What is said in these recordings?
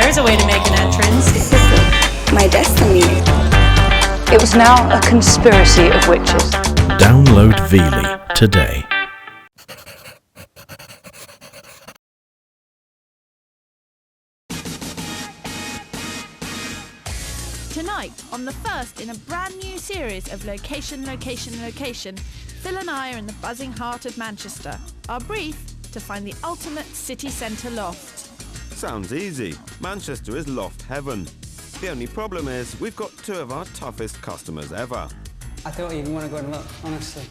there's a way to make an entrance. This is my destiny. It was now a conspiracy of witches. Download Veely today. Tonight, on the first in a brand new series of Location, Location, Location, Phil and I are in the buzzing heart of Manchester. Our brief, to find the ultimate city centre loft. Sounds easy. Manchester is loft heaven. The only problem is we've got two of our toughest customers ever. I don't even want to go and look, honestly.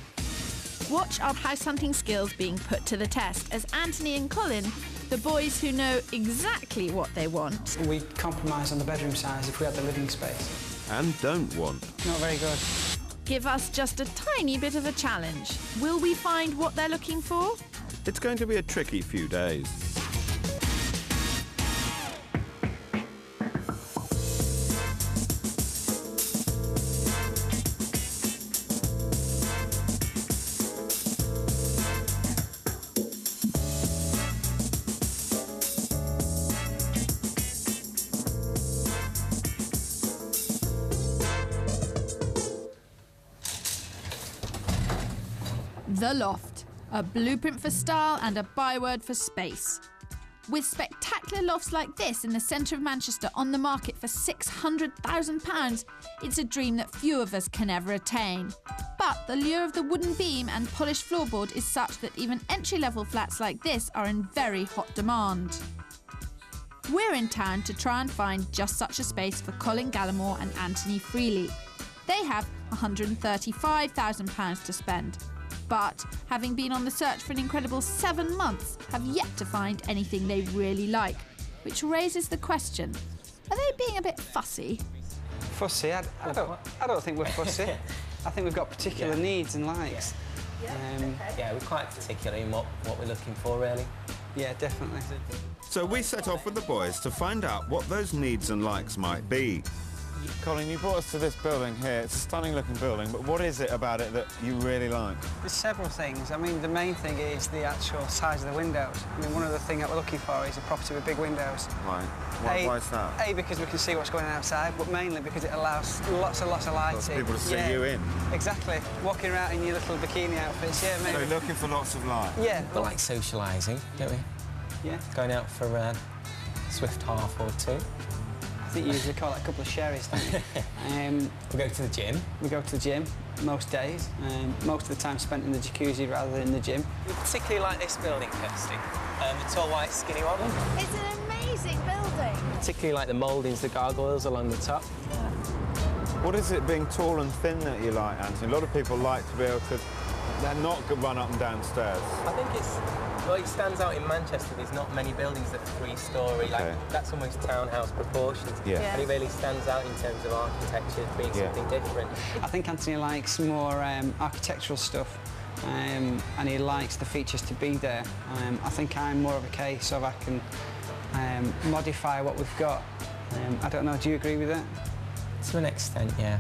Watch our house hunting skills being put to the test as Anthony and Collin, the boys who know exactly what they want, We compromise on the bedroom size if we had the living space. And don't want. Not very good. give us just a tiny bit of a challenge. Will we find what they're looking for? It's going to be a tricky few days. The Loft, a blueprint for style and a byword for space. With spectacular lofts like this in the centre of Manchester on the market for £600,000, it's a dream that few of us can ever attain. But the lure of the wooden beam and polished floorboard is such that even entry-level flats like this are in very hot demand. We're in town to try and find just such a space for Collin Gallimore and Anthony Freely. They have £135,000 to spend. But, having been on the search for an incredible 7 months, have yet to find anything they really like. Which raises the question, are they being a bit fussy? Fussy? I don't think we're fussy. I think we've got particular needs and likes. Yeah, we're quite particular in what we're looking for, really. Yeah, definitely. So we set off with the boys to find out what those needs and likes might be. Colin, you brought us to this building here. It's a stunning looking building, but what is it about it that you really like? There's several things. I mean, the main thing is the actual size of the windows. I mean, one of the things that we're looking for is a property with big windows. Right. Why is that? A, because we can see what's going on outside, but mainly because it allows lots of lighting. Lots of people to see you in. Exactly. Walking around in your little bikini outfits, yeah, maybe. So you're looking for lots of light? Yeah. We like socialising, don't we? Yeah. Going out for a swift half or two. I think you usually call it a couple of sherries, don't you? We go to the gym. We go to the gym most days. Most of the time spent in the jacuzzi rather than in the gym. We particularly like this building, Kirstie. The tall, white, skinny one. It's an amazing building. Particularly like the mouldings, the gargoyles along the top. What is it being tall and thin that you like, Anthony? A lot of people like to be able to not run up and down stairs. I think it stands out in Manchester. There's not many buildings that are 3-storey. Like, that's almost townhouse proportions. Yeah. And it really stands out in terms of architecture being something different. I think Anthony likes more architectural stuff, and he likes the features to be there. I think I'm more of a case of I can modify what we've got. I don't know, do you agree with that? To an extent, yeah.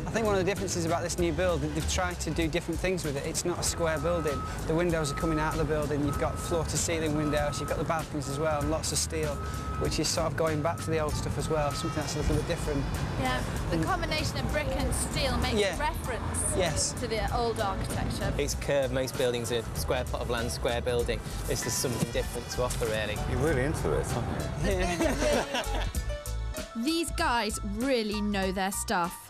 I think one of the differences about this new build, they've tried to do different things with it. It's not a square building. The windows are coming out of the building. You've got floor-to-ceiling windows. You've got the balconies as well, and lots of steel, which is sort of going back to the old stuff as well, something that's a little bit different. Yeah, the combination of brick and steel makes reference to the old architecture. It's curved. Most buildings are square plot of land, square building. This is something different to offer, really. You're really into it, aren't you? Yeah. These guys really know their stuff.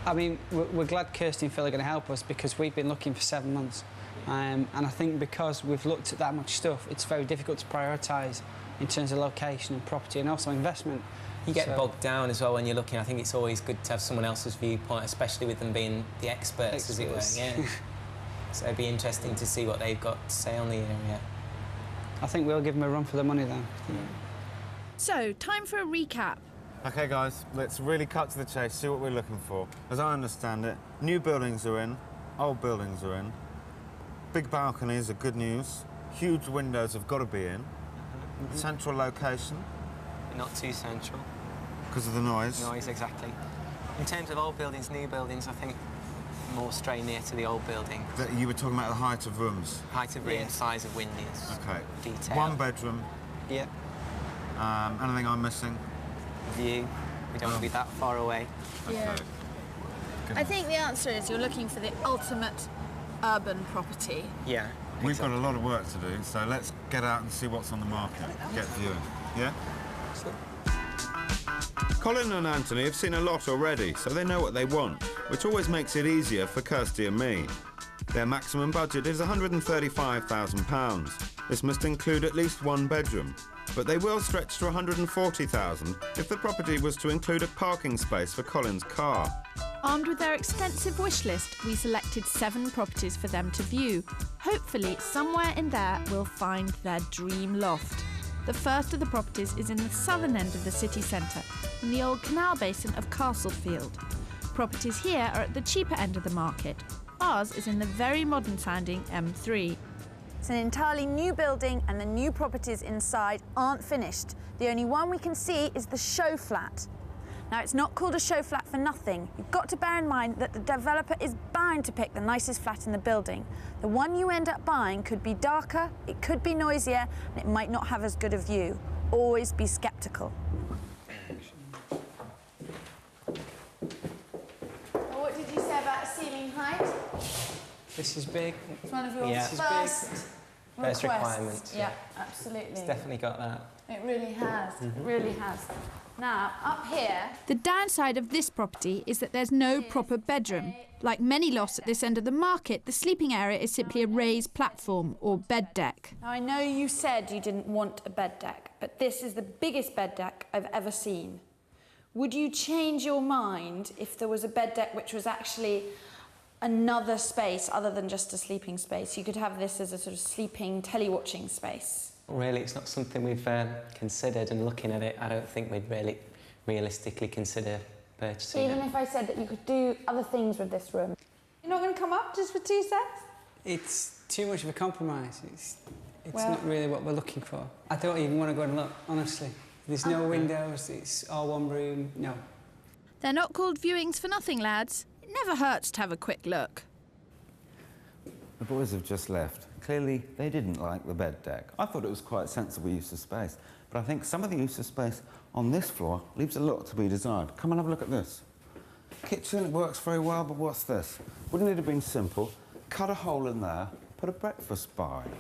I mean, we're glad Kirstie and Phil are going to help us because we've been looking for 7 months. And I think because we've looked at that much stuff, it's very difficult to prioritise in terms of location and property and also investment. You get bogged down as well when you're looking. I think it's always good to have someone else's viewpoint, especially with them being the experts. As it were. Yeah. So it'd be interesting to see what they've got to say on the area. I think we'll give them a run for their money then. Yeah. So, time for a recap. OK, guys, let's really cut to the chase, see what we're looking for. As I understand it, new buildings are in, old buildings are in. Big balconies are good news. Huge windows have got to be in. Central location. Not too central. Because of the noise. Noise, exactly. In terms of old buildings, new buildings, I think more stray near to the old building. You were talking about the height of rooms. Height of room, size of windows. OK. Detail. 1 bedroom. Yeah. Anything I'm missing? View. We don't want to be that far away. Yeah. I think the answer is you're looking for the ultimate urban property. Yeah. We've got a lot of work to do, so let's get out and see what's on the market. Get viewing. Yeah? Collin and Anthony have seen a lot already, so they know what they want, which always makes it easier for Kirstie and me. Their maximum budget is £135,000. This must include at least one bedroom, but they will stretch to £140,000 if the property was to include a parking space for Collin's car. Armed with their extensive wish list, we selected 7 properties for them to view. Hopefully, somewhere in there we'll find their dream loft. The first of the properties is in the southern end of the city centre, in the old canal basin of Castlefield. Properties here are at the cheaper end of the market. Ours is in the very modern-sounding M3. It's an entirely new building and the new properties inside aren't finished. The only one we can see is the show flat. Now, it's not called a show flat for nothing. You've got to bear in mind that the developer is bound to pick the nicest flat in the building. The one you end up buying could be darker, it could be noisier, and it might not have as good a view. Always be sceptical. Well, what did you say about ceiling height? This is big. It's one of your Yeah. first requirements. Yeah, absolutely. It's definitely got that. It really has. It really has. Now, up here... The downside of this property is that there's no proper bedroom. Like many lofts at this end of the market, the sleeping area is simply a raised platform or bed deck. Now, I know you said you didn't want a bed deck, but this is the biggest bed deck I've ever seen. Would you change your mind if there was a bed deck which was actually another space other than just a sleeping space? You could have this as a sort of sleeping, telly-watching space. Really, it's not something we've considered, and looking at it, I don't think we'd really realistically consider purchasing Even it. if I said that you could do other things with this room. You're not going to come up just for 2 secs? It's too much of a compromise. It's Well- not really what we're looking for. I don't even want to go and look, honestly. There's no windows, it's all one room, no. They're not called viewings for nothing, lads. It never hurts to have a quick look. The boys have just left. Clearly, they didn't like the bed deck. I thought it was quite a sensible use of space, but I think some of the use of space on this floor leaves a lot to be desired. Come and have a look at this. Kitchen, it works very well, but what's this? Wouldn't it have been simple? Cut a hole in there, put a breakfast bar in.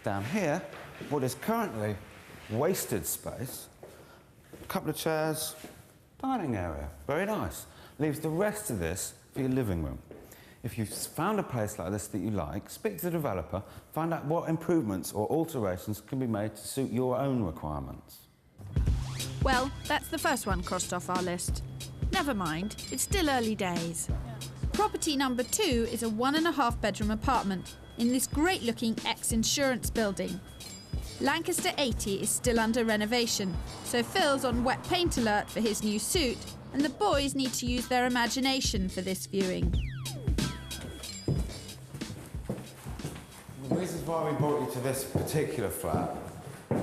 Down here, what is currently wasted space, a couple of chairs, dining area, very nice. Leaves the rest of this for your living room. If you've found a place like this that you like, speak to the developer, find out what improvements or alterations can be made to suit your own requirements. Well, that's the first one crossed off our list. Never mind, it's still early days. Property number 2 is a 1.5 bedroom apartment in this great-looking ex-insurance building. Lancaster 80 is still under renovation, so Phil's on wet paint alert for his new suit, and the boys need to use their imagination for this viewing. The reasons why we brought you to this particular flat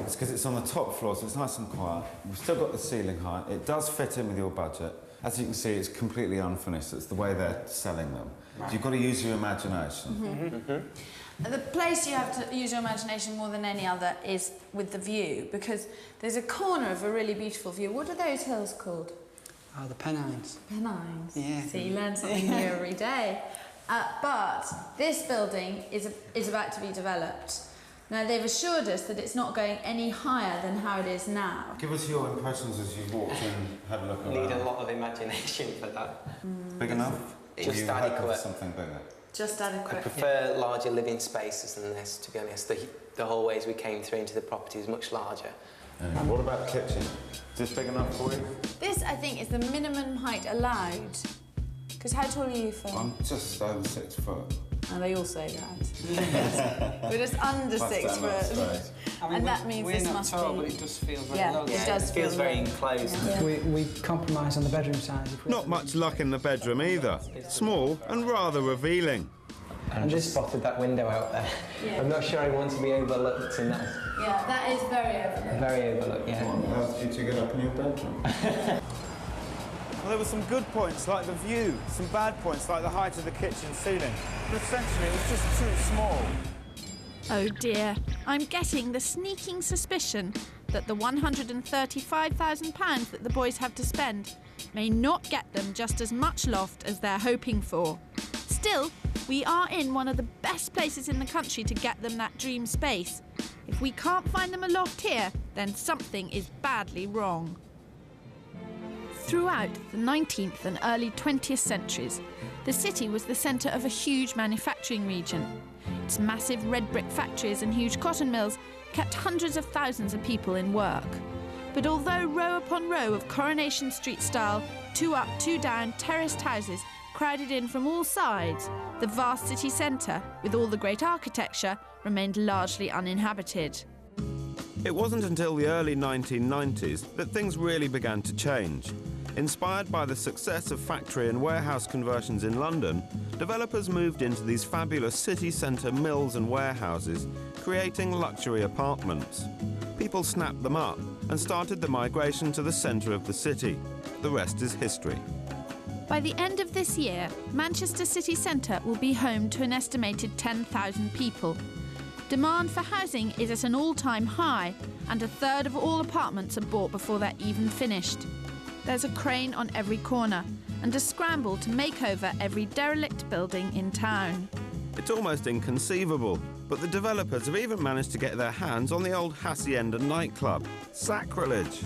is because it's on the top floor, so it's nice and quiet. We've still got the ceiling height. It does fit in with your budget. As you can see, it's completely unfinished. It's the way they're selling them. So you've got to use your imagination. The place you have to use your imagination more than any other is with the view, because there's a corner of a really beautiful view. What are those hills called? Oh, the Pennines. Pennines. Yeah. So you learn something new every day. But this building is about to be developed. Now, they've assured us that it's not going any higher than how it is now. Give us your impressions as you walked in, had a look around. Need a lot of imagination for that. Big enough? Just Or you hope adequate. for something bigger? Just I adequate. prefer larger living spaces than this, to be honest. The hallways we came through into the property is much larger. What about the kitchen? Is this big enough for you? This, I think, is the minimum height allowed. Because how tall are you, Phil? I'm just over 6 foot. And they all say that. We're just under 6 foot. I mean, And that means we're this not must tall, be... but it does feel very Yeah, low. it does It feels feel very low. enclosed. Yeah. We compromise on the bedroom size. If we Not much luck in the bedroom either. Small and rather revealing. I just spotted that window out there. Yeah. I'm not sure I want to be overlooked in that. Yeah, that is very overlooked. Very overlooked, yeah. How did you get up in your bedroom? Well, there were some good points like the view, some bad points like the height of the kitchen ceiling. But essentially, it was just too small. Oh dear, I'm getting the sneaking suspicion that the £135,000 that the boys have to spend may not get them just as much loft as they're hoping for. Still, we are in one of the best places in the country to get them that dream space. If we can't find them a loft here, then something is badly wrong. Throughout the 19th and early 20th centuries, the city was the centre of a huge manufacturing region. Its massive red brick factories and huge cotton mills kept hundreds of thousands of people in work. But although row upon row of Coronation Street-style, two up, two down terraced houses crowded in from all sides, the vast city centre, with all the great architecture, remained largely uninhabited. It wasn't until the early 1990s that things really began to change. Inspired by the success of factory and warehouse conversions in London, developers moved into these fabulous city centre mills and warehouses, creating luxury apartments. People snapped them up and started the migration to the centre of the city. The rest is history. By the end of this year, Manchester city centre will be home to an estimated 10,000 people. Demand for housing is at an all-time high, and a third of all apartments are bought before they're even finished. There's a crane on every corner and a scramble to make over every derelict building in town. It's almost inconceivable, but the developers have even managed to get their hands on the old Hacienda nightclub. Sacrilege!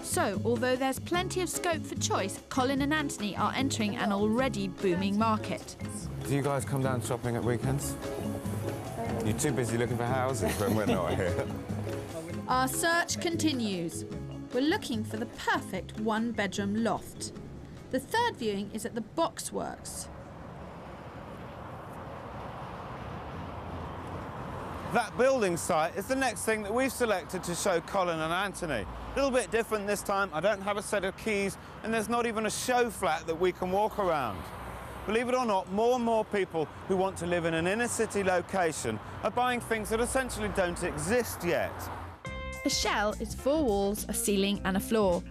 So, although there's plenty of scope for choice, Collin and Anthony are entering an already booming market. Do you guys come down shopping at weekends? You're too busy looking for houses when we're not here. Our search continues. We're looking for the perfect one-bedroom loft. The third viewing is at the Boxworks. That building site is the next thing that we've selected to show Collin and Anthony. A little bit different this time. I don't have a set of keys, and there's not even a show flat that we can walk around. Believe it or not, more and more people who want to live in an inner-city location are buying things that essentially don't exist yet. A shell is 4 walls, a ceiling and a floor.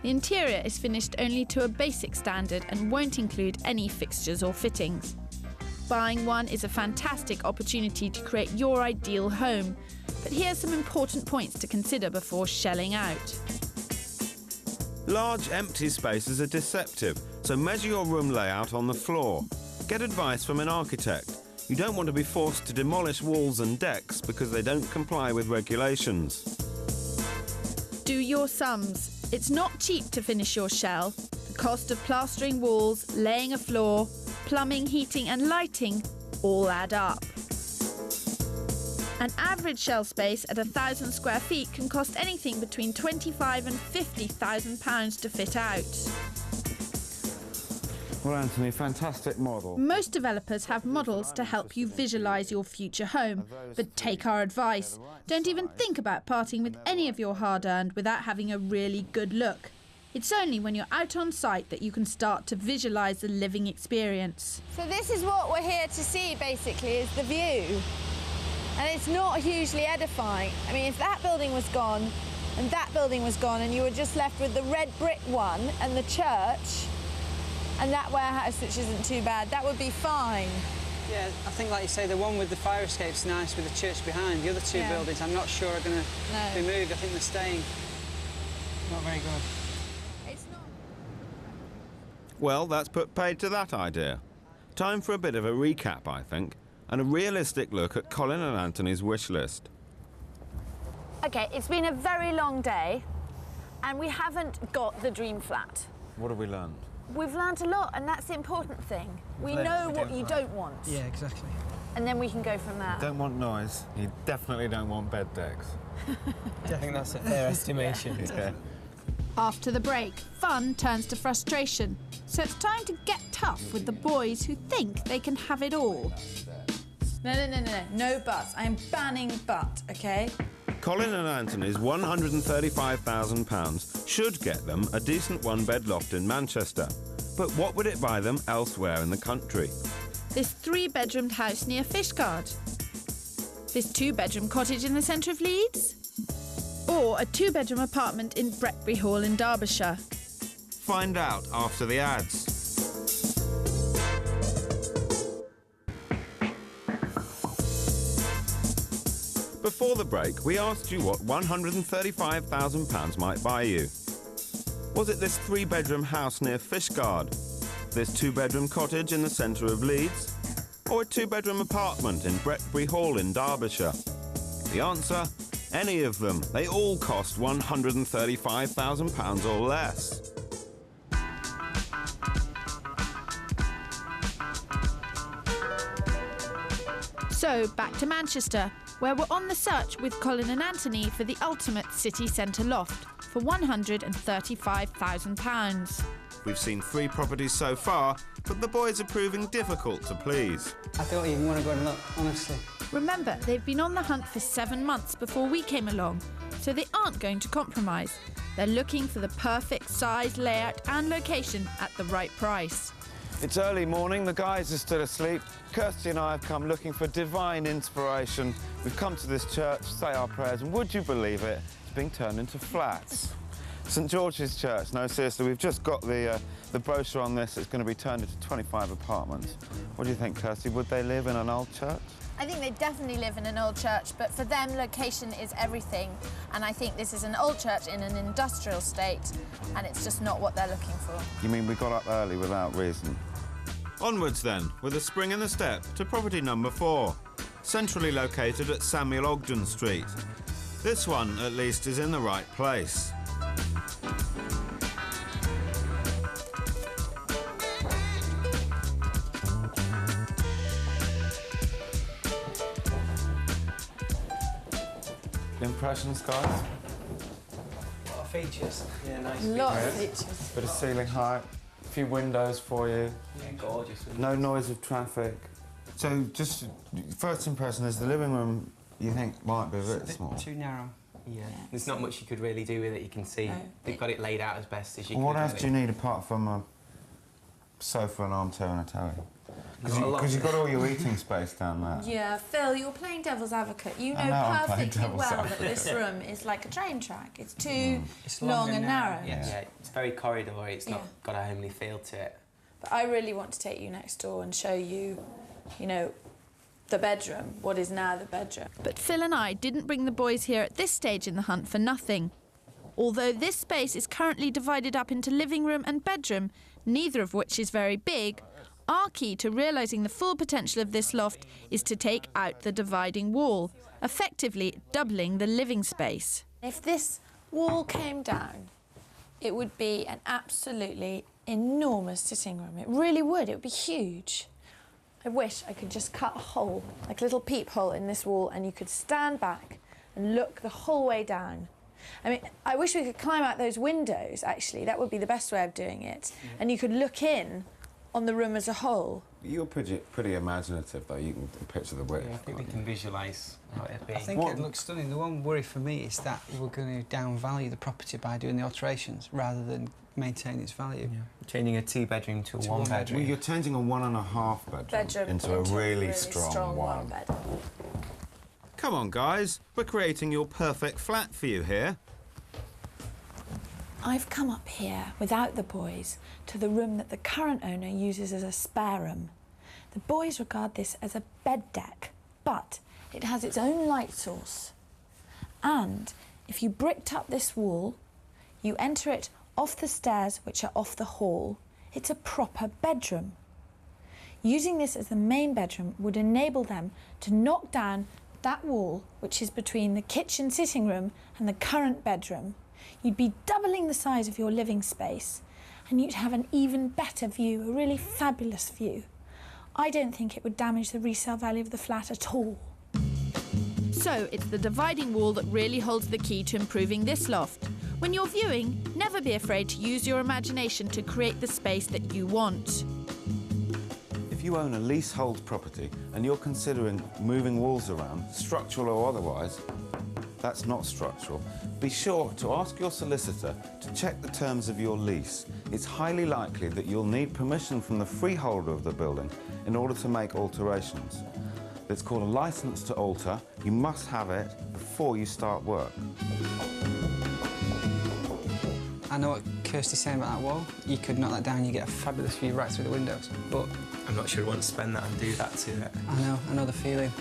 The interior is finished only to a basic standard and won't include any fixtures or fittings. Buying one is a fantastic opportunity to create your ideal home, but here's some important points to consider before shelling out. Large empty spaces are deceptive, so measure your room layout on the floor. Get advice from an architect. You don't want to be forced to demolish walls and decks because they don't comply with regulations. Do your sums. It's not cheap to finish your shell. The cost of plastering walls, laying a floor, plumbing, heating and lighting all add up. An average shell space at 1,000 square feet can cost anything between £25,000 and £50,000 to fit out. Well, Anthony, fantastic model. Most developers have models to help you visualise your future home, but take our advice. Don't even think about parting with any of your hard-earned without having a really good look. It's only when you're out on site that you can start to visualise the living experience. So this is what we're here to see, basically, is the view. And it's not hugely edifying. I mean, if that building was gone and that building was gone and you were just left with the red brick one and the church and that warehouse, which isn't too bad, that would be fine. Yeah, I think, like you say, the one with the fire escape's nice with the church behind. The other two buildings, I'm not sure are going to be moved. I think they're staying. Not very good. It's not. Well, that's put paid to that idea. Time for a bit of a recap, I think, and a realistic look at Collin and Anthony's wish list. OK, it's been a very long day and we haven't got the dream flat. What have we learned? We've learnt a lot, and that's the important thing. We know what you don't want. Yeah, exactly. And then we can go from there. Don't want noise. You definitely don't want bed decks. I think that's a fair estimation. Yeah. After the break, fun turns to frustration. So it's time to get tough with the boys who think they can have it all. No buts. I am banning but, OK? Collin and Anthony's £135,000 should get them a decent one-bed loft in Manchester. But what would it buy them elsewhere in the country? This 3-bedroomed house near Fishguard? This 2-bedroom cottage in the centre of Leeds? Or a 2-bedroom apartment in Bretbury Hall in Derbyshire? Find out after the ads. Before the break, we asked you what £135,000 might buy you. Was it this 3-bedroom house near Fishguard? This 2-bedroom cottage in the centre of Leeds? Or a 2-bedroom apartment in Bretbury Hall in Derbyshire? The answer? Any of them. They all cost £135,000 or less. So, back to Manchester, where we're on the search with Collin and Anthony for the ultimate city centre loft for £135,000. We've seen 3 properties so far, but the boys are proving difficult to please. I don't even want to go and look, honestly. Remember, they've been on the hunt for 7 months before we came along, so they aren't going to compromise. They're looking for the perfect size, layout and location at the right price. It's early morning, the guys are still asleep. Kirstie and I have come looking for divine inspiration. We've come to this church, say our prayers, and would you believe it, it's being turned into flats. St George's Church, no seriously, we've just got the brochure on this. It's going to be turned into 25 apartments. What do you think, Kirstie? Would they live in an old church? I think they definitely live in an old church, but for them, location is everything. And I think this is an old church in an industrial state, and it's just not what they're looking for. You mean we got up early without reason? Onwards then, with a spring in the step to property number 4, centrally located at Samuel Ogden Street. This one, at least, is in the right place. Impressions, guys? A lot of features. Yeah, nice. Lots of features. Bit of ceiling height, a few windows for you. Yeah, gorgeous. No noise of traffic. So, just first impression is the living room, you think, might be a bit small. Too narrow. Yeah, there's not much you could really do with it. You can see they've got it laid out as best as you Well, can. what else do you need apart from a sofa, an armchair and a telly? Because you've got all your eating space down there. Yeah, Phil, you're playing devil's advocate. You know I'm playing perfectly devil's well that advocate. this room is like a train track. It's too It's long and narrow. Yeah, it's very corridory. It's not got a homely feel to it. But I really want to take you next door and show you, you know, the bedroom, what is now the bedroom. But Phil and I didn't bring the boys here at this stage in the hunt for nothing. Although this space is currently divided up into living room and bedroom, neither of which is very big, our key to realising the full potential of this loft is to take out the dividing wall, effectively doubling the living space. If this wall came down, it would be an absolutely enormous sitting room. It really would. It would be huge. I wish I could just cut a hole, like a little peephole in this wall, and you could stand back and look the whole way down. I mean, I wish we could climb out those windows, actually. That would be the best way of doing it. And you could look in on the room as a whole. You're pretty imaginative, though. You can picture the width. Yeah, I think we can visualise how it'd be. I think it looks stunning. The one worry for me is that we're going to downvalue the property by doing the alterations rather than maintain its value. Yeah. Changing a 2-bedroom to a 1-bedroom. Well, you're changing a 1.5 bedroom into a really strong one. bed. Come on, guys. We're creating your perfect flat for you here. I've come up here without the boys to the room that the current owner uses as a spare room. The boys regard this as a bed deck, but it has its own light source. And if you bricked up this wall, you enter it off the stairs, which are off the hall. It's a proper bedroom. Using this as the main bedroom would enable them to knock down that wall, which is between the kitchen sitting room and the current bedroom. You'd be doubling the size of your living space, and you'd have an even better view, a really fabulous view. I don't think it would damage the resale value of the flat at all. So it's the dividing wall that really holds the key to improving this loft. When you're viewing, never be afraid to use your imagination to create the space that you want. If you own a leasehold property and you're considering moving walls around, structural or otherwise, that's not structural, be sure to ask your solicitor to check the terms of your lease. It's highly likely that you'll need permission from the freeholder of the building in order to make alterations. It's called a licence to alter. You must have it before you start work. I know what Kirstie's saying about that wall, you could knock that down, you get a fabulous view right through the windows. But I'm not sure I want to spend that and do that to it. I know the feeling.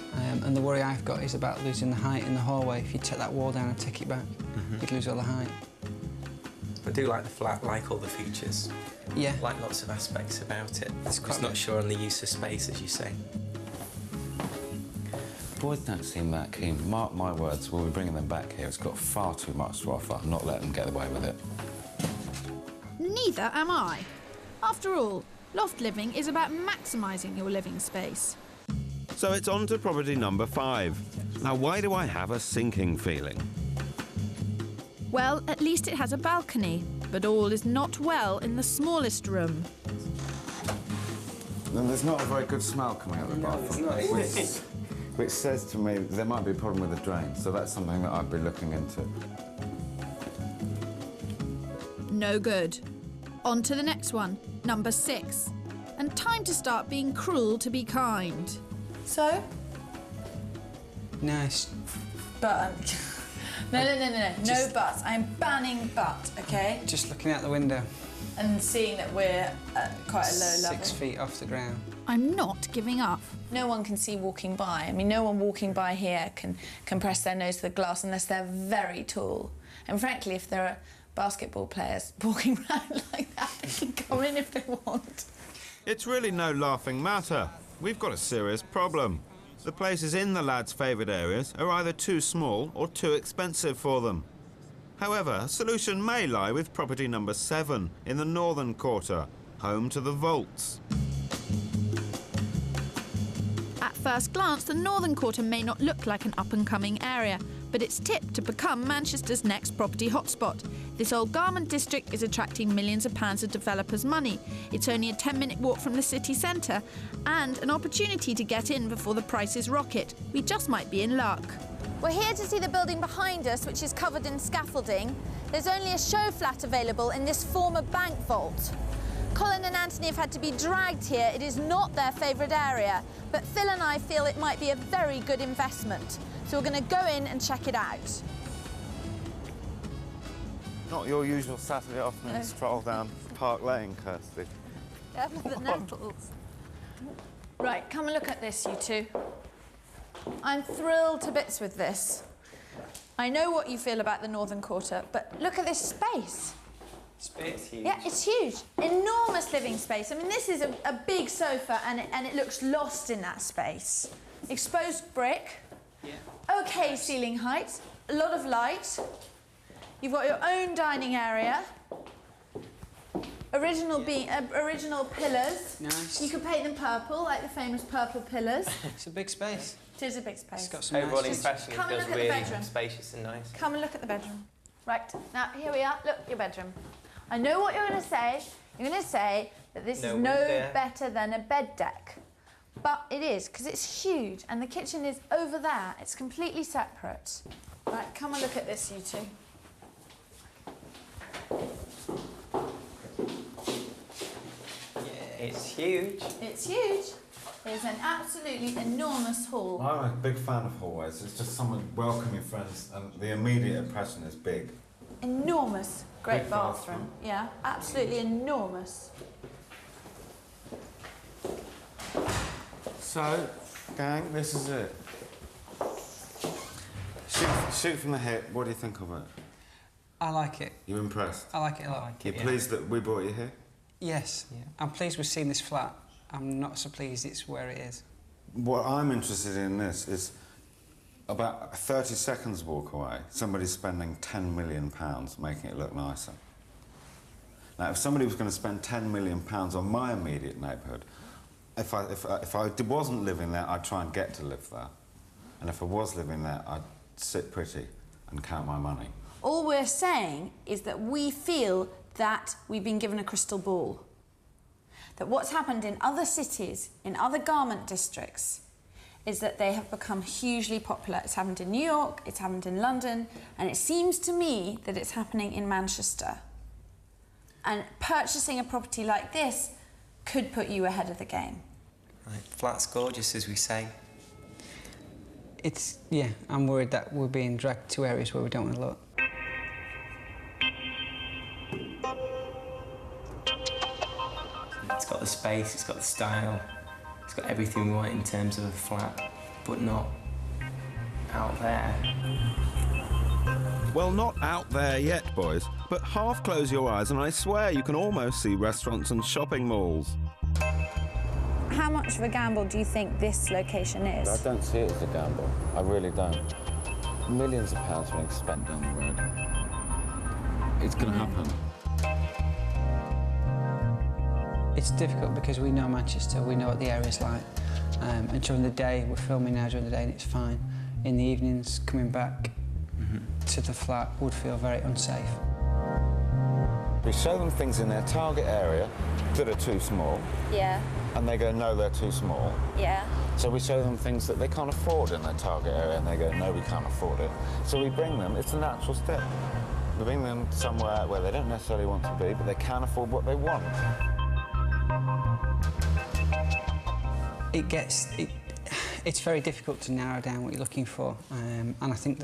And the worry I've got is about losing the height in the hallway. If you take that wall down and take it back, you'd lose all the height. I do like the flat, like all the features. Yeah. Like lots of aspects about it. It's Just not sure on the use of space, as you say. Boys don't seem that keen. Mark my words, we'll be bringing them back here. It's got far too much to offer. I'm not letting them get away with it. Neither am I. After all, loft living is about maximising your living space. So it's on to property number 5. Now, why do I have a sinking feeling? Well, at least it has a balcony, but all is not well in the smallest room. Then there's not a very good smell coming out of the bathroom. Which says to me there might be a problem with the drain, so that's something that I'd be looking into. No good. On to the next one, number 6. And time to start being cruel to be kind. So? Nice. But no buts. I'm banning but, okay? Just looking out the window. And seeing that we're at quite a low level. 6 feet off the ground. I'm not giving up. No one can see walking by. I mean, no one walking by here can press their nose to the glass unless they're very tall. And frankly, if there are basketball players walking around like that, they can come in if they want. It's really no laughing matter. We've got a serious problem. The places in the lads' favourite areas are either too small or too expensive for them. However, a solution may lie with property number 7 in the northern quarter, home to the Vaults. At first glance, the northern quarter may not look like an up-and-coming area, but it's tipped to become Manchester's next property hotspot. This old garment district is attracting millions of pounds of developers' money. It's only a 10-minute walk from the city centre and an opportunity to get in before the prices rocket. We just might be in luck. We're here to see the building behind us, which is covered in scaffolding. There's only a show flat available in this former bank vault. Collin and Anthony have had to be dragged here. It is not their favourite area, but Phil and I feel it might be a very good investment. So we're going to go in and check it out. Not your usual Saturday afternoon stroll down Park Lane, Kirstie. Careful with the nettles. Right, come and look at this, you two. I'm thrilled to bits with this. I know what you feel about the northern quarter, but look at this space. It's huge. Yeah, it's huge. Enormous living space. I mean, this is a big sofa, and it looks lost in that space. Exposed brick. Yeah. Okay, ceiling height. A lot of light. You've got your own dining area. Original pillars. Nice. You could paint them purple, like the famous purple pillars. It's a big space. It is a big space. It's got some Overall nice... impression, it come and feels look at the really bedroom. spacious and nice. Come and look at the bedroom. Right, now here we are. Look, your bedroom. I know what you're going to say. You're going to say that this is no better than a bed deck. But it is, because it's huge, and the kitchen is over there. It's completely separate. Right, come and look at this, you two. Yeah, it's huge. It's huge. It's an absolutely enormous hall. I'm a big fan of hallways. It's just someone welcoming friends, and the immediate impression is big. Enormous. Great Big bathroom. Yeah, absolutely enormous. So, gang, this is it. Shoot from the hip. What do you think of it? I like it. You impressed? I like it a lot. You pleased that we brought you here? Yes. Yeah. I'm pleased we've seen this flat. I'm not so pleased it's where it is. What I'm interested in this is about 30 seconds walk away, somebody's spending £10 million making it look nicer. Now, if somebody was going to spend £10 million on my immediate neighbourhood, if I wasn't living there, I'd try and get to live there. And if I was living there, I'd sit pretty and count my money. All we're saying is that we feel that we've been given a crystal ball. That what's happened in other cities, in other garment districts, is that they have become hugely popular. It's happened in New York, it's happened in London, and it seems to me that it's happening in Manchester. And purchasing a property like this could put you ahead of the game. Right, flat's gorgeous, as we say. It's, yeah, I'm worried that we're being dragged to areas where we don't want to look. It's got the space, it's got the style, it's got everything we want in terms of a flat, but not out there. Well, not out there yet, boys, but half close your eyes and I swear you can almost see restaurants and shopping malls. How much of a gamble do you think this location is? I don't see it as a gamble. I really don't. Millions of pounds being spent down the road. It's going to happen. It's difficult because we know Manchester, we know what the area's like. And during the day, we're filming now during the day and it's fine. In the evenings, coming back to the flat would feel very unsafe. We show them things in their target area that are too small. Yeah. And they go, no, they're too small. Yeah. So we show them things that they can't afford in their target area, and they go, no, we can't afford it. So we bring them, it's a natural step. We bring them somewhere where they don't necessarily want to be, but they can afford what they want. It's very difficult to narrow down what you're looking for, and I think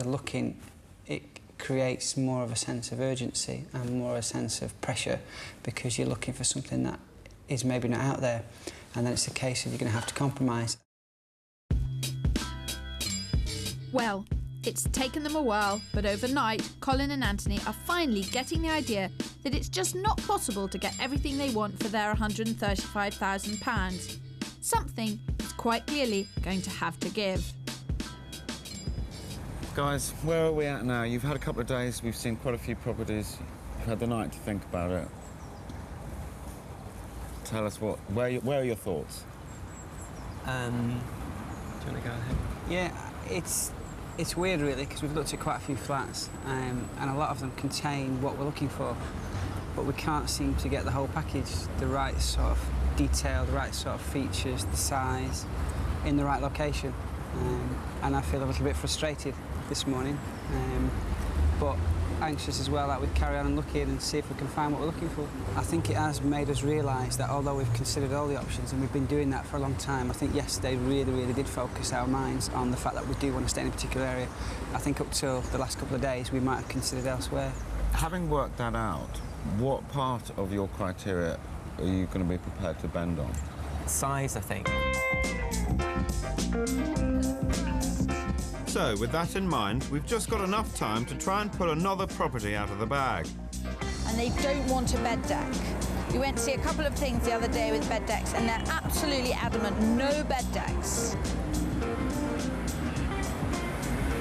it creates more of a sense of urgency and more a sense of pressure because you're looking for something that is maybe not out there, and then it's a case of you're going to have to compromise. Well, it's taken them a while, but overnight, Collin and Anthony are finally getting the idea that it's just not possible to get everything they want for their £135,000. Something is quite clearly going to have to give. Guys, where are we at now? You've had a couple of days, we've seen quite a few properties. You've had the night to think about it. Tell us where are your thoughts? Do you want to go ahead? Yeah, it's weird really because we've looked at quite a few flats and a lot of them contain what we're looking for, but we can't seem to get the whole package, the right sort of detail, the right sort of features, the size, in the right location. And I feel a little bit frustrated this morning, but anxious as well that we'd carry on and look in and see if we can find what we're looking for. I think it has made us realise that although we've considered all the options and we've been doing that for a long time, I think yesterday really did focus our minds on the fact that we do want to stay in a particular area. I think up till the last couple of days we might have considered elsewhere. Having worked that out, what part of your criteria are you going to be prepared to bend on? Size, I think. So, with that in mind, we've just got enough time to try and pull another property out of the bag. And they don't want a bed deck. We went to see a couple of things the other day with bed decks, and they're absolutely adamant, no bed decks.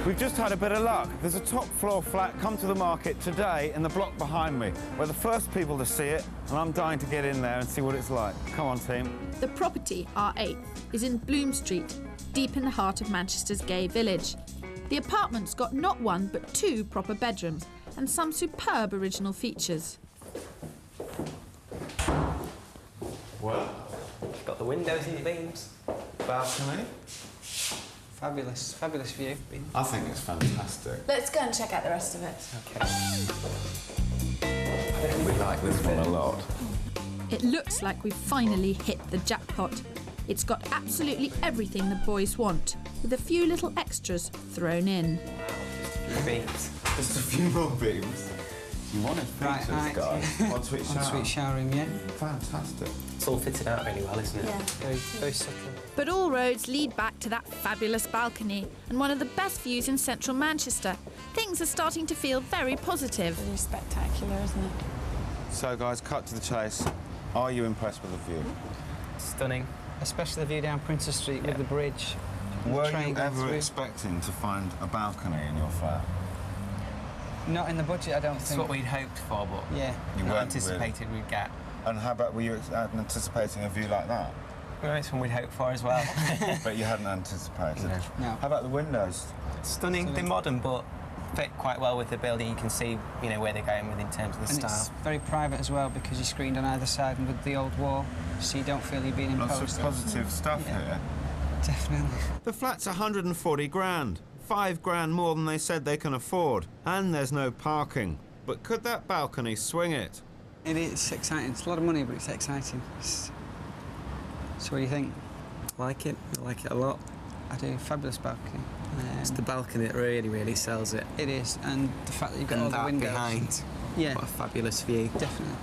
We've just had a bit of luck. There's a top floor flat come to the market today in the block behind me. We're the first people to see it, and I'm dying to get in there and see what it's like. Come on, team. The property, R8, is in Bloom Street, deep in the heart of Manchester's gay village. The apartment's got not one but 2 proper bedrooms and some superb original features. Well, It's got the windows and the beams. balcony. Fabulous view. I think it's fantastic. Let's go and check out the rest of it. Okay. I think we like this one a lot. It looks like we've finally hit the jackpot. It's got absolutely everything the boys want, with a few little extras thrown in. Beams. Just a few more beams. You wanted features, Right, guys. Ensuite shower. Ensuite shower room, yeah. Fantastic. It's all fitted out really well, isn't it? Yeah. Very subtle. But all roads lead back to that fabulous balcony and one of the best views in central Manchester. Things are starting to feel very positive. Really spectacular, isn't it? So, guys, cut to the chase. Are you impressed with the view? Stunning. Especially the view down Princes Street with the bridge. and the Were train you going ever through. expecting to find a balcony in your flat? Not in the budget, I don't It's think. what we'd hoped for, but Yeah. You not weren't anticipated we'd get. And how about, were you anticipating a view like that? Well, it's one we'd hoped for as well. But you hadn't anticipated. No. How about the windows? Stunning. They're modern, but fit quite well with the building. You can see, you know, where they're going with in terms of the And style. it's very private as well because you're screened on either side and with the old wall, so you don't feel you're being imposed. Lots of positive stuff Yeah. here. Definitely. The flat's 140 grand, 5 grand more than they said they can afford, and there's no parking. But could that balcony swing it? It is exciting. It's a lot of money, but it's exciting. So what do you think? Like it. I like it a lot. I do. Fabulous balcony. It's the balcony that really sells it. It is, and the fact that you've got all And the that windows. behind. Yeah, What a fabulous view. definitely.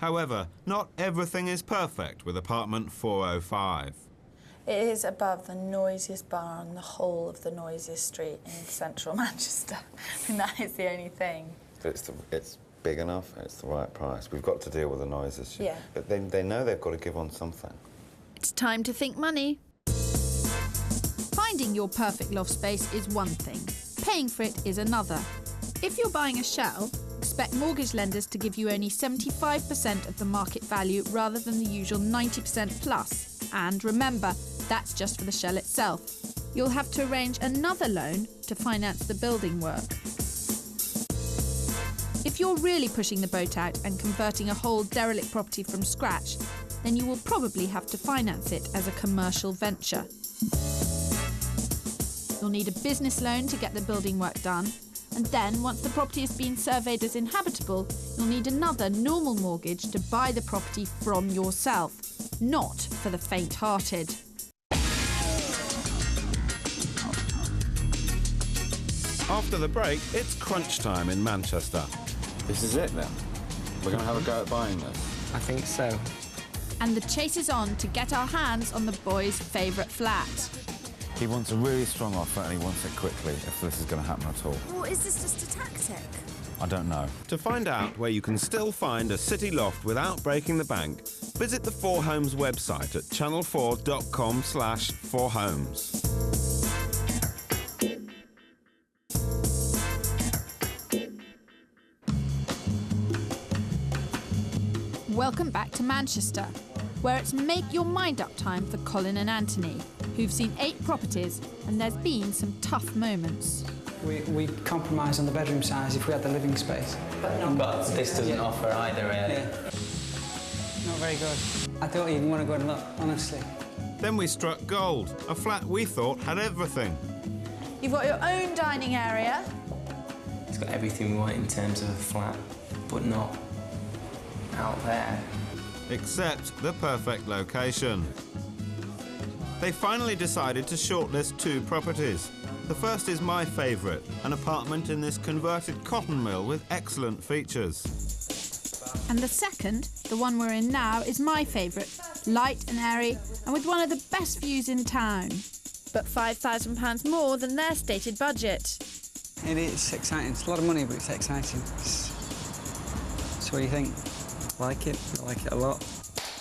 However, not everything is perfect with apartment 405. It is above the noisiest bar on the whole of the noisiest street in central Manchester. And that is the only thing. It's big enough, it's the right price. We've got to deal with the noise issue. Yeah. But they know they've got to give on something. It's time to think money. Finding your perfect loft space is one thing. Paying for it is another. If you're buying a shell, expect mortgage lenders to give you only 75% of the market value rather than the usual 90% plus. And remember, that's just for the shell itself. You'll have to arrange another loan to finance the building work. If you're really pushing the boat out and converting a whole derelict property from scratch, then you will probably have to finance it as a commercial venture. You'll need a business loan to get the building work done, and then, once the property has been surveyed as inhabitable, you'll need another normal mortgage to buy the property from yourself. Not for the faint-hearted. After the break, it's crunch time in Manchester. This is it then? We're going to have a go at buying this? I think so. And the chase is on to get our hands on the boys' favourite flat. He wants a really strong offer and he wants it quickly, if this is going to happen at all. Or is this just a tactic? I don't know. To find out where you can still find a city loft without breaking the bank, visit the 4Homes website at channel4.com/4homes. Welcome back to Manchester, where it's make your mind up time for Collin and Anthony, who've seen 8 properties and there's been some tough moments. We compromise on the bedroom size if we had the living space. But this doesn't offer either, really. Yeah. Not very good. I don't even want to go and look, honestly. Then we struck gold, a flat we thought had everything. You've got your own dining area. It's got everything we want in terms of a flat, but not out there. Except the perfect location. They finally decided to shortlist 2 properties. The first is my favourite, an apartment in this converted cotton mill with excellent features. And the second, the one we're in now, is my favourite, light and airy and with one of the best views in town. But £5,000 more than their stated budget. It is exciting. It's a lot of money, but it's exciting. So what do you think? I like it a lot.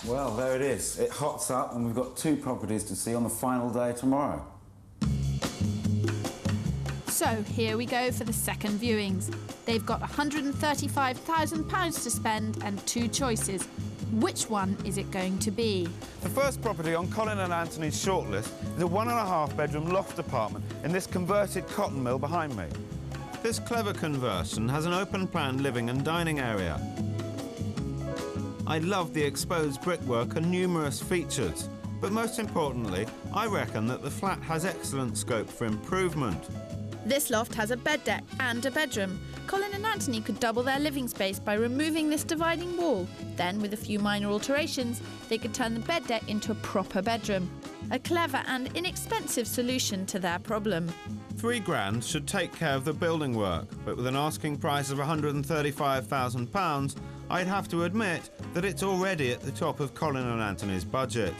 Well, there it is. It hots up and we've got 2 properties to see on the final day tomorrow. So here we go for the second viewings. They've got £135,000 to spend and 2 choices. Which one is it going to be? The first property on Collin and Anthony's shortlist is a 1.5 bedroom loft apartment in this converted cotton mill behind me. This clever conversion has an open plan living and dining area. I love the exposed brickwork and numerous features, but most importantly, I reckon that the flat has excellent scope for improvement. This loft has a bed deck and a bedroom. Collin and Anthony could double their living space by removing this dividing wall. Then, with a few minor alterations, they could turn the bed deck into a proper bedroom. A clever and inexpensive solution to their problem. £3,000 should take care of the building work, but with an asking price of £135,000, I'd have to admit that it's already at the top of Collin and Anthony's budget.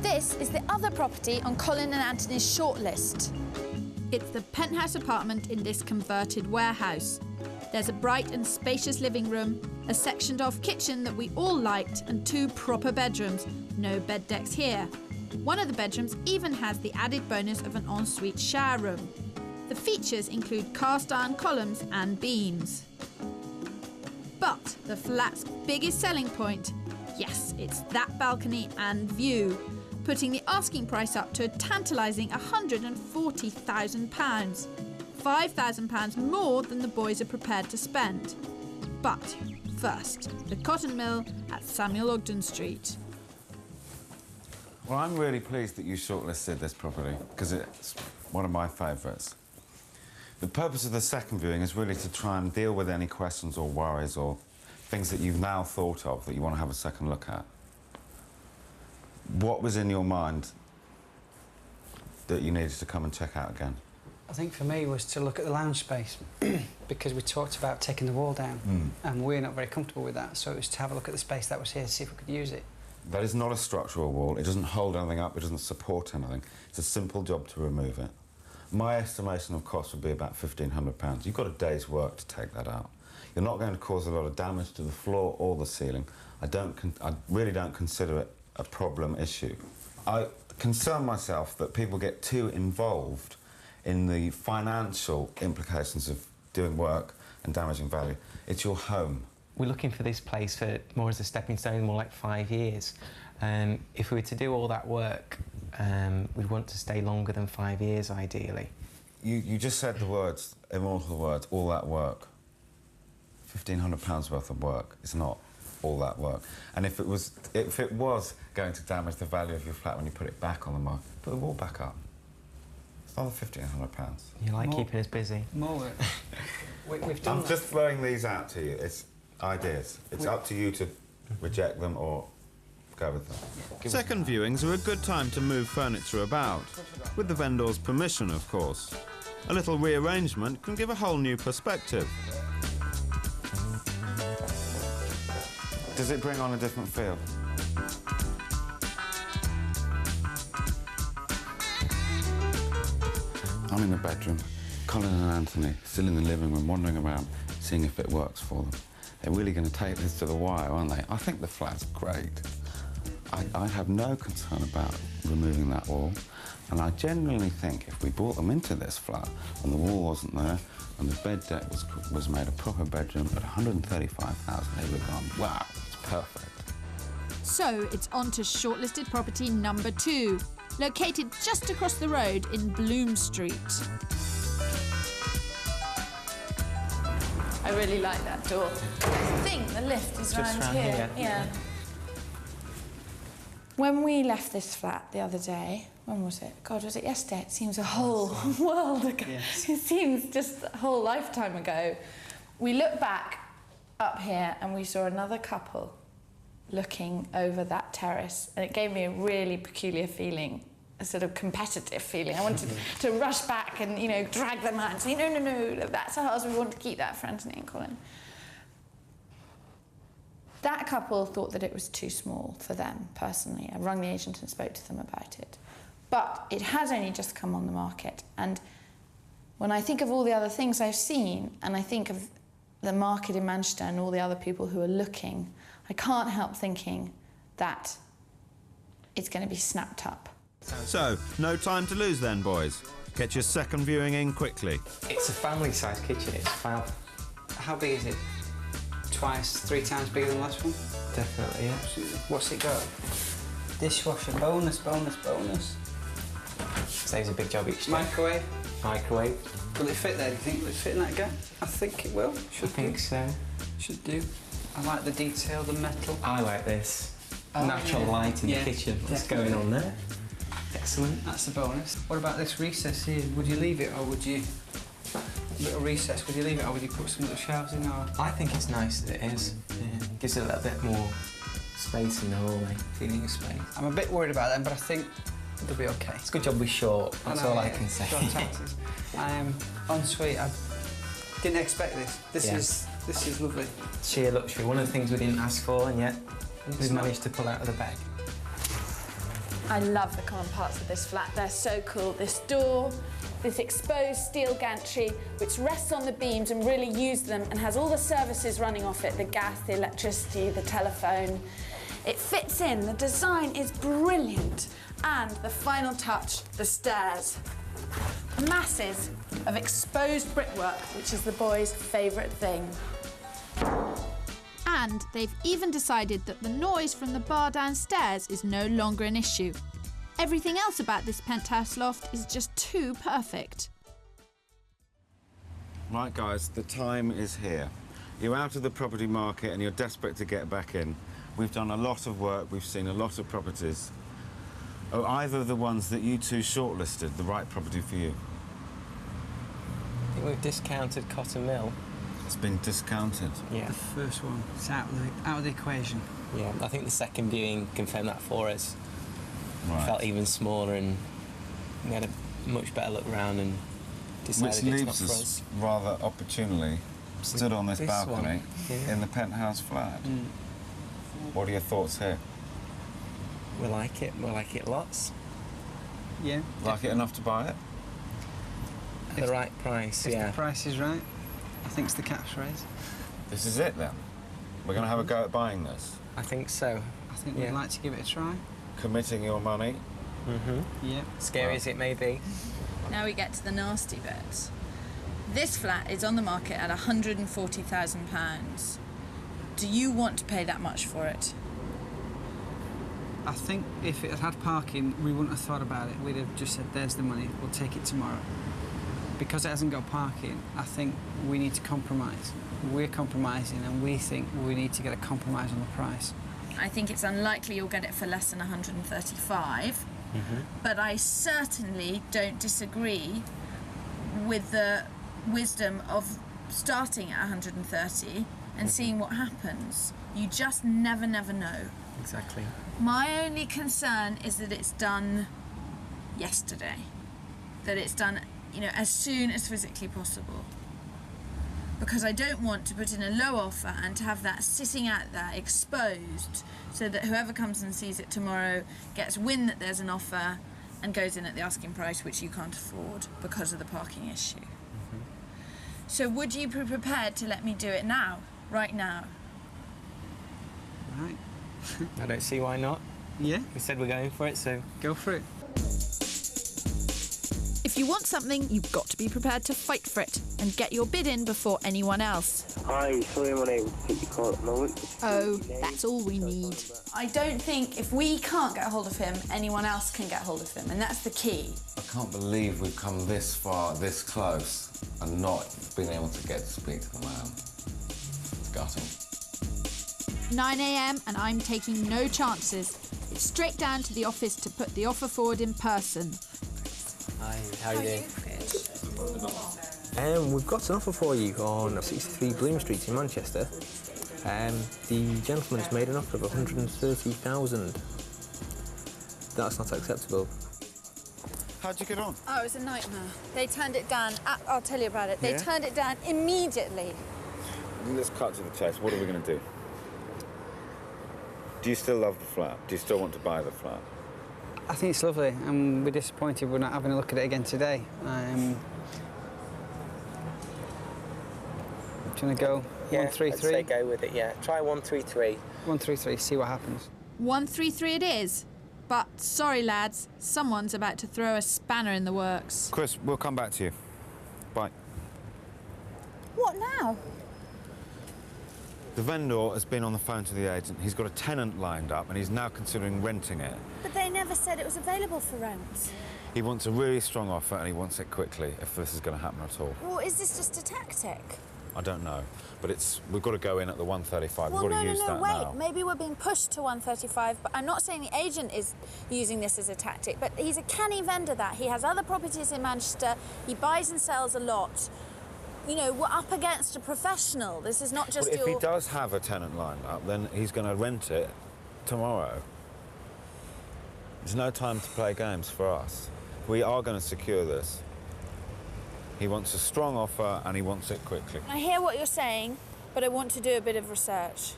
This is the other property on Collin and Anthony's shortlist. It's the penthouse apartment in this converted warehouse. There's a bright and spacious living room, a sectioned-off kitchen that we all liked, and 2 proper bedrooms. No bed decks here. One of the bedrooms even has the added bonus of an ensuite shower room. The features include cast-iron columns and beams. But the flat's biggest selling point, yes, it's that balcony and view, putting the asking price up to a tantalising £140,000. £5,000 more than the boys are prepared to spend. But first, the cotton mill at Samuel Ogden Street. Well, I'm really pleased that you shortlisted this property, because it's one of my favourites. The purpose of the second viewing is really to try and deal with any questions or worries or things that you've now thought of that you want to have a second look at. What was in your mind that you needed to come and check out again? I think for me was to look at the lounge space. because we talked about taking the wall down, and we're not very comfortable with that, so it was to have a look at the space that was here to see if we could use it. That is not a structural wall. It doesn't hold anything up. It doesn't support anything. It's a simple job to remove it. My estimation of cost would be about £1,500. You've got a day's work to take that out. You're not going to cause a lot of damage to the floor or the ceiling. I really don't consider it a problem issue. I concern myself that people get too involved in the financial implications of doing work and damaging value. It's your home. We're looking for this place for more as a stepping stone, more like 5 years. If we were to do all that work, we'd want to stay longer than 5 years, ideally. You just said the words, immortal words, all that work. £1,500 worth of work. It's not all that work. And if it was going to damage the value of your flat when you put it back on the market, put the wall back up. It's another £1,500. You like keeping us busy. More work. We've done I'm just throwing these out to you. It's ideas. It's up to you to reject them or go with them. Second viewings are a good time to move furniture about, with the vendor's permission, of course. A little rearrangement can give a whole new perspective. Does it bring on a different feel? I'm in the bedroom. Collin and Anthony still in the living room, wandering around, seeing if it works for them. They're really going to take this to the wire, aren't they? I think the flat's great. I have no concern about removing that wall, and I genuinely think if we brought them into this flat and the wall wasn't there and the bed deck was made a proper bedroom at £135,000, they would have gone, wow, it's perfect. So it's on to shortlisted property number 2, located just across the road in Bloom Street. I really like that door. I think the lift is Just round round here. here. Yeah. When we left this flat the other day, when was it? God, was it yesterday? It seems a whole world ago. Yes. It seems just a whole lifetime ago. We looked back up here and we saw another couple looking over that terrace, and it gave me a really peculiar feeling, a sort of competitive feeling. I wanted to rush back and, you know, drag them out and say, no, no, no, that's ours, we want to keep that for Anthony and Collin. That couple thought that it was too small for them, personally. I rang the agent and spoke to them about it. But it has only just come on the market, and when I think of all the other things I've seen, and I think of the market in Manchester and all the other people who are looking, I can't help thinking that it's going to be snapped up. So, no time to lose then, boys. Get your second viewing in quickly. It's a family-sized kitchen, it's fab. How big is it? Twice, 3 times bigger than the last one? Definitely, yeah. What's it got? Dishwasher, bonus, bonus, bonus. Saves a big job each day. Microwave. Microwave. Will it fit there, do you think? Will it fit in that gap? I think it will. Should I think so. Should do. I like the detail, the metal. I like this. Oh, Natural yeah. light in Yeah, the kitchen. What's definitely. going on there? Excellent. That's a bonus. What about this recess here? Would you leave it or would you... Little recess, would you leave it or would you put some little shelves in or... I think it's nice as it is. Yeah. Gives it a little bit more space in the hallway. Feeling of space. I'm a bit worried about them, but I think they'll be okay. It's a good job we're short. That's all I can say. Short taxes. Ensuite, I didn't expect this. This is lovely. Sheer luxury. One of the things we didn't ask for, and yet we've managed to pull out of the bag. I love the common parts of this flat. They're so cool. This door, this exposed steel gantry, which rests on the beams and really uses them and has all the services running off it, the gas, the electricity, the telephone. It fits in. The design is brilliant. And the final touch, the stairs. Masses of exposed brickwork, which is the boys' favourite thing. And they've even decided that the noise from the bar downstairs is no longer an issue. Everything else about this penthouse loft is just too perfect. Right, guys, the time is here. You're out of the property market and you're desperate to get back in. We've done a lot of work, we've seen a lot of properties. Are either of the ones that you two shortlisted the right property for you? I think we've discounted Cotton Mill. It's been discounted. Yeah. The first one, it's out of the equation. Yeah, I think the second viewing confirmed that for us. Right. Felt even smaller and we had a much better look around and decided Which it's not leaves for us us. rather opportunely stood on this balcony Yeah. in the penthouse flat. What are your thoughts here? We like it. We like it lots. Yeah. Like it enough to buy it? At the right price, If yeah. the price is right, I think it's the catchphrase. This is it then? We're going to have a go at buying this? I think so. I think we'd like to give it a try. Committing your money? Yeah. Scary as it may be. Now we get to the nasty bit. This flat is on the market at £140,000. Do you want to pay that much for it? I think if it had had parking, we wouldn't have thought about it. We'd have just said, there's the money, we'll take it tomorrow. Because it hasn't got parking, I think we need to compromise. We're compromising and we think we need to get a compromise on the price. I think it's unlikely you'll get it for less than 135, but I certainly don't disagree with the wisdom of starting at 130 and seeing what happens. You just never know. Exactly. My only concern is that it's done yesterday, that it's done, you know, as soon as physically possible. Because I don't want to put in a low offer and to have that sitting out there exposed so that whoever comes and sees it tomorrow gets wind that there's an offer and goes in at the asking price, which you can't afford because of the parking issue. So would you be prepared to let me do it now, right now? Right. I don't see why not. Yeah. We said we're going for it, so Go for it. If you want something, you've got to be prepared to fight for it and get your bid in before anyone else. Hi, sorry I'm unable to take your call at the moment. Oh, that's all we need. I don't think if we can't get hold of him, anyone else can get hold of him, and that's the key. I can't believe we've come this far, this close, and not been able to get to speak to the man. It's gutting. 9 a.m. and I'm taking no chances. It's straight down to the office to put the offer forward in person. Hi, how are you doing? We've got an offer for you on 63 Bloom Street in Manchester. The gentleman's made an offer of 130,000. That's not acceptable. How'd you get on? Oh, it was a nightmare. They turned it down. I'll tell you about it. They turned it down immediately. Let's cut to the chase. What are we going to do? Do you still love the flat? Do you still want to buy the flat? I think it's lovely, and we're disappointed we're not having a look at it again today. Do you want to go 133? I'd say go with it, yeah. Try 133. 133, see what happens. 133 it is. But sorry, lads, someone's about to throw a spanner in the works. Chris, we'll come back to you. Bye. What now? The vendor has been on the phone to the agent. He's got a tenant lined up and he's now considering renting it. But they never said it was available for rent. He wants a really strong offer and he wants it quickly, if this is going to happen at all. Well, is this just a tactic? I don't know, but we've got to go in at the 135. Well, We've got to use that wait. now. Maybe we're being pushed to 135, but I'm not saying the agent is using this as a tactic, but he's a canny vendor that. He has other properties in Manchester. He buys and sells a lot. You know, we're up against a professional. This is not just But if he does have a tenant lined up, then he's going to rent it tomorrow. There's no time to play games for us. We are going to secure this. He wants a strong offer and he wants it quickly. I hear what you're saying, but I want to do a bit of research.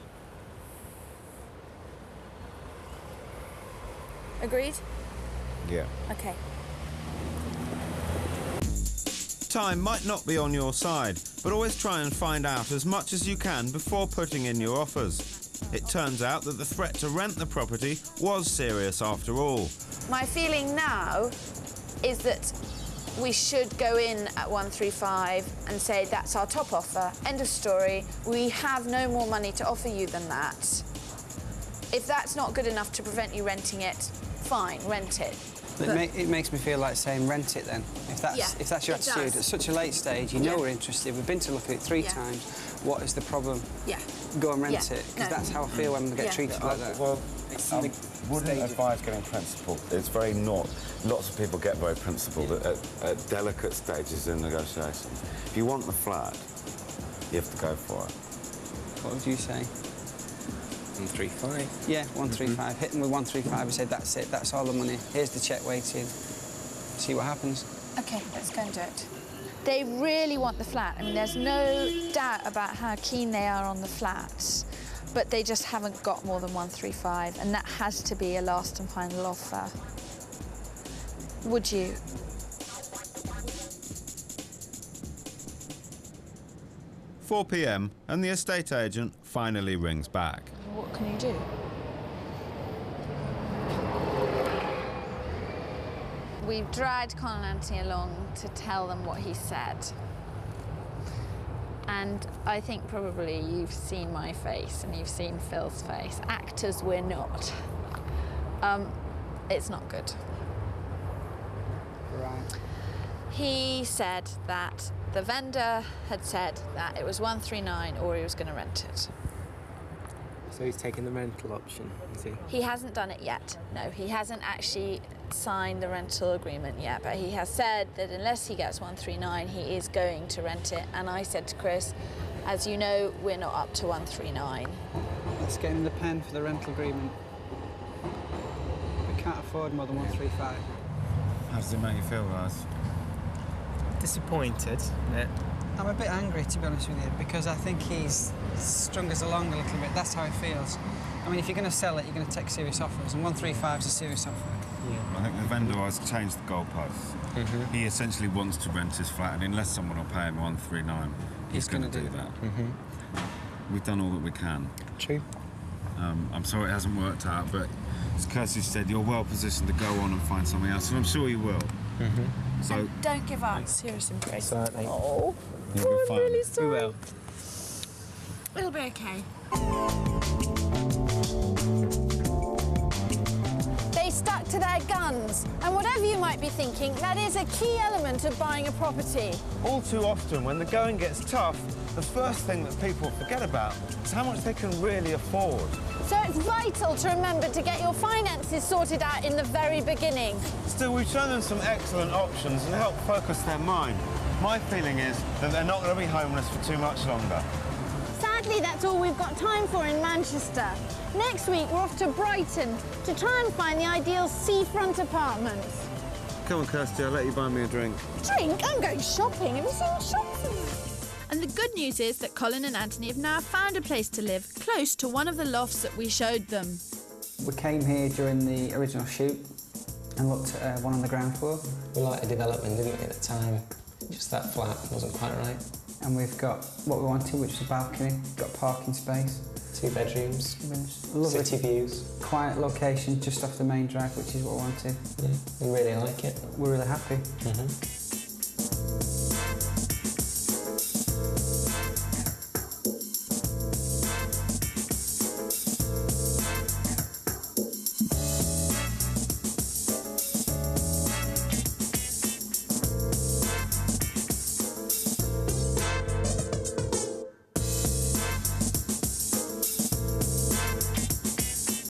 Agreed? Yeah. Okay. Time might not be on your side, but always try and find out as much as you can before putting in your offers. It turns out that the threat to rent the property was serious after all. My feeling now is that we should go in at 135 and say that's our top offer, end of story. We have no more money to offer you than that. If that's not good enough to prevent you renting it, fine, rent it. It makes me feel like saying rent it then. If that's your attitude at such a late stage, you know we're interested. We've been to look at it 3 times. What is the problem? Yeah. Go and rent it, because that's how I feel when we get treated like that. Well, I wouldn't advise getting principled. It's very not. Lots of people get very principled at delicate stages in negotiation. If you want the flat, you have to go for it. What would you say? 135. Yeah, 135. Hit them with 135 and say, that's it, that's all the money. Here's the cheque waiting. See what happens. Okay, let's go and do it. They really want the flat. I mean, there's no doubt about how keen they are on the flat, but they just haven't got more than 135, and that has to be a last and final offer. Would you? £4 p.m. and the estate agent finally rings back. What can you do? We've dragged Collin and Anthony along to tell them what he said. And I think probably you've seen my face and you've seen Phil's face. Actors, we're not. It's not good. Right. He said that the vendor had said that it was 139 or he was going to rent it. So he's taking the rental option, is he? He hasn't done it yet. No, he hasn't actually signed the rental agreement yet, but he has said that unless he gets 139, he is going to rent it. And I said to Chris, as you know, we're not up to 139. Let's get him the pen for the rental agreement. We can't afford more than 135. How does it make you feel, guys? Disappointed, yeah. I'm a bit angry, to be honest with you, because I think he's strung us along a little bit. That's how he feels. I mean, if you're going to sell it, you're going to take serious offers, and 135 is a serious offer. Yeah. I think the vendor has changed the goalposts. He essentially wants to rent his flat, and unless someone will pay him 139, he's going to do that. We've done all that we can. True. I'm sorry it hasn't worked out, but as Kirstie said, you're well positioned to go on and find something else, and I'm sure you will. So and don't give up. Serious embrace. Certainly. Oh, you'll be fine. I'm really sorry. We will. It'll be okay. They stuck to their guns. And whatever you might be thinking, that is a key element of buying a property. all too often, when the going gets tough, the first thing that people forget about is how much they can really afford. So it's vital to remember to get your finances sorted out in the very beginning. Still, we've shown them some excellent options and helped focus their mind. My feeling is that they're not going to be homeless for too much longer. Sadly, that's all we've got time for in Manchester. Next week, we're off to Brighton to try and find the ideal seafront apartments. Come on, Kirstie, I'll let you buy me a drink. Drink? I'm going shopping. Have you seen shopping? And the good news is that Collin and Anthony have now found a place to live close to one of the lofts that we showed them. We came here during the original shoot and looked at one on the ground floor. We liked the development, didn't we, at the time? Just that flat wasn't quite right. And we've got what we wanted, which is a balcony, got parking space. 2 bedrooms, Lovely. city views. Quiet location just off the main drag, which is what we wanted. Yeah, we really like it. We're really happy.